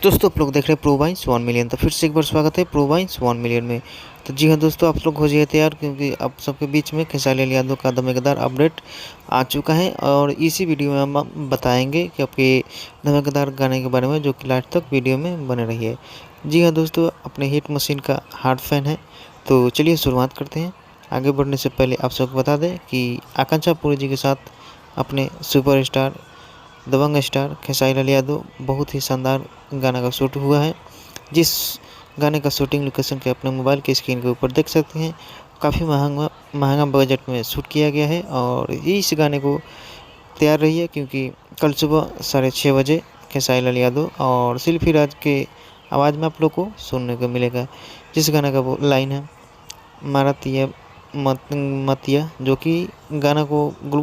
दोस्तों आप लोग देख रहे हैं प्रो वाइन्स 1 मिलियन। तो फिर से एक बार स्वागत है प्रो वाइन्स 1 मिलियन में। तो जी हाँ दोस्तों, आप लोग हो जाइए तैयार, क्योंकि आप सबके बीच में खेसारी लाल यादव का धमाकेदार अपडेट आ चुका है। और इसी वीडियो में हम बताएंगे कि आपके धमाकेदार गाने के बारे में, जो कि लास्ट तक वीडियो में बने रही है। जी हाँ दोस्तों, अपने हिट मशीन का हार्ड फैन है, तो चलिए शुरुआत करते हैं। आगे बढ़ने से पहले आप सबको बता दें कि आकांक्षा पुरी जी के साथ अपने सुपरस्टार दबंग स्टार खेसारी लाल यादव बहुत ही शानदार गाना का शूट हुआ है, जिस गाने का शूटिंग लोकेशन के अपने मोबाइल के स्क्रीन के ऊपर देख सकते हैं। काफ़ी महंगा बजट में शूट किया गया है और इस गाने को तैयार रही है, क्योंकि कल सुबह 6:30 बजे खेसारी लाल यादव और शिल्पी राज के आवाज़ में आप लोग को सुनने को मिलेगा। जिस गाना का वो लाइन है मारतिया मतिया, जो कि गाना को